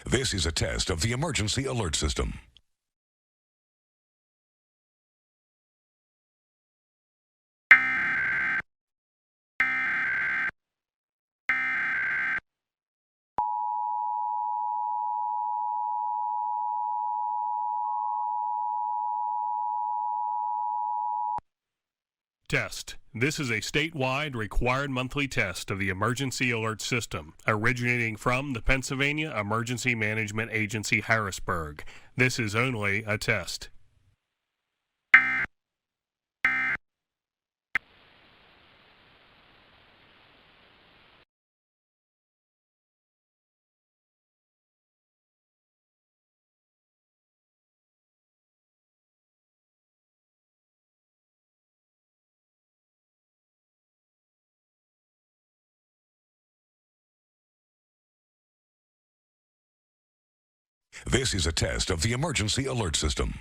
This is a test of the emergency alert system. Test. This is a statewide required monthly test of the Emergency Alert System, originating from the Pennsylvania Emergency Management Agency, Harrisburg. This is only a test. This is a test of the emergency alert system.